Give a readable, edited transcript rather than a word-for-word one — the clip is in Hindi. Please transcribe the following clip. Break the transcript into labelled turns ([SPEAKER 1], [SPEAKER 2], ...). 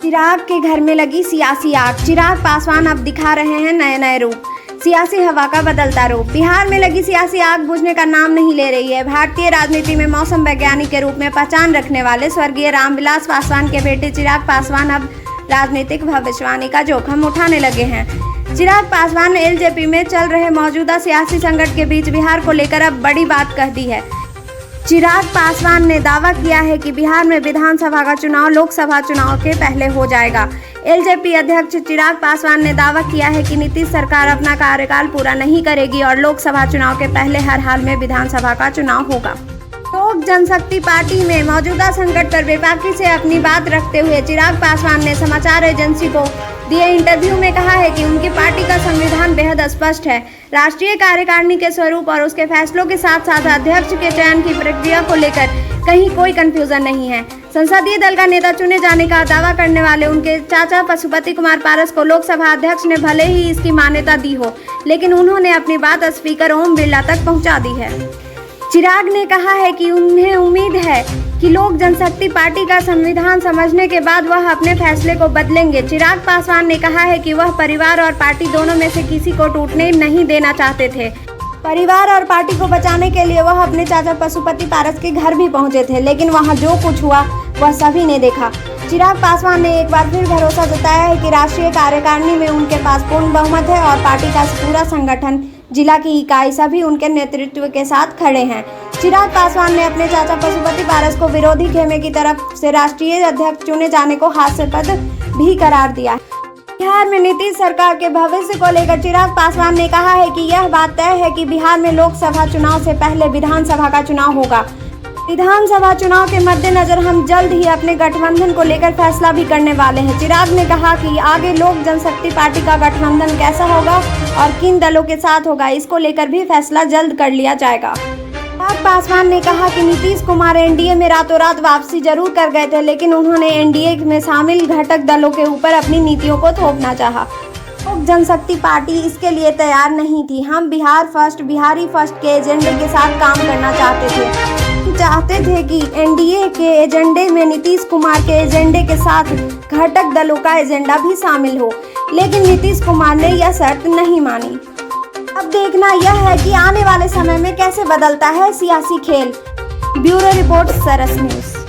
[SPEAKER 1] चिराग के घर में लगी सियासी आग। चिराग पासवान अब दिखा रहे हैं नए नए रूप। सियासी हवा का बदलता रूप। बिहार में लगी सियासी आग बुझने का नाम नहीं ले रही है। भारतीय राजनीति में मौसम वैज्ञानिक के रूप में पहचान रखने वाले स्वर्गीय रामविलास पासवान के बेटे चिराग पासवान अब राजनीतिक भविष्यवाणी का जोखिम उठाने लगे हैं। चिराग पासवान ने एलजेपी में चल रहे मौजूदा सियासी संकट के बीच बिहार को लेकर अब बड़ी बात कह दी है। चिराग पासवान ने दावा किया है कि बिहार में विधानसभा का चुनाव लोकसभा चुनाव के पहले हो जाएगा। एलजेपी अध्यक्ष चिराग पासवान ने दावा किया है कि नीतीश सरकार अपना कार्यकाल पूरा नहीं करेगी और लोकसभा चुनाव के पहले हर हाल में विधानसभा का चुनाव होगा। लोक जनशक्ति पार्टी में मौजूदा संकट पर बेबाकी से अपनी बात रखते हुए चिराग पासवान ने समाचार एजेंसी को दिए इंटरव्यू में कहा है कि उनकी पार्टी का संविधान बेहद स्पष्ट है। राष्ट्रीय कार्यकारिणी के स्वरूप और उसके फैसलों के साथ साथ अध्यक्ष के चयन की प्रक्रिया को लेकर कहीं कोई कंफ्यूजन नहीं है। संसदीय दल का नेता चुने जाने का दावा करने वाले उनके चाचा पशुपति कुमार पारस को लोकसभा अध्यक्ष ने भले ही इसकी मान्यता दी हो, लेकिन उन्होंने अपनी बात स्पीकर ओम बिरला तक पहुंचा दी है। चिराग ने कहा है कि उन्हें उम्मीद है कि लोक जनशक्ति पार्टी का संविधान समझने के बाद वह अपने फैसले को बदलेंगे। चिराग पासवान ने कहा है कि वह परिवार और पार्टी दोनों में से किसी को टूटने नहीं देना चाहते थे। परिवार और पार्टी को बचाने के लिए वह अपने चाचा पशुपति पारस के घर भी पहुंचे थे, लेकिन वहां जो कुछ हुआ वह सभी ने देखा। चिराग पासवान ने एक बार फिर भरोसा जताया है कि राष्ट्रीय कार्यकारिणी में उनके पास पूर्ण बहुमत है और पार्टी का पूरा संगठन, जिला की इकाई सभी उनके नेतृत्व के साथ खड़े हैं। चिराग पासवान ने अपने चाचा पशुपति पारस को विरोधी खेमे की तरफ से राष्ट्रीय अध्यक्ष चुने जाने को हास्यास्पद भी करार दिया। बिहार में नीतीश सरकार के भविष्य को लेकर चिराग पासवान ने कहा है कि यह बात तय है कि बिहार में लोकसभा चुनाव से पहले विधानसभा का चुनाव होगा। विधानसभा चुनाव के मद्देनजर हम जल्द ही अपने गठबंधन को लेकर फैसला भी करने वाले हैं। चिराग ने कहा कि आगे लोक जनशक्ति पार्टी का गठबंधन कैसा होगा और किन दलों के साथ होगा, इसको लेकर भी फैसला जल्द कर लिया जाएगा। चिराग पासवान ने कहा कि नीतीश कुमार एनडीए में रातों रात वापसी जरूर कर गए थे, लेकिन उन्होंने एनडीए में शामिल घटक दलों के ऊपर अपनी नीतियों को थोपना चाहा। लोक जनशक्ति पार्टी इसके लिए तैयार नहीं थी। हम बिहार फर्स्ट, बिहारी फर्स्ट के एजेंडे के साथ काम करना चाहते थे कि एनडीए के एजेंडे में नीतीश कुमार के एजेंडे के साथ घटक दलों का एजेंडा भी शामिल हो, लेकिन नीतीश कुमार ने यह शर्त नहीं मानी। अब देखना यह है कि आने वाले समय में कैसे बदलता है सियासी खेल। ब्यूरो रिपोर्ट, सरस न्यूज़।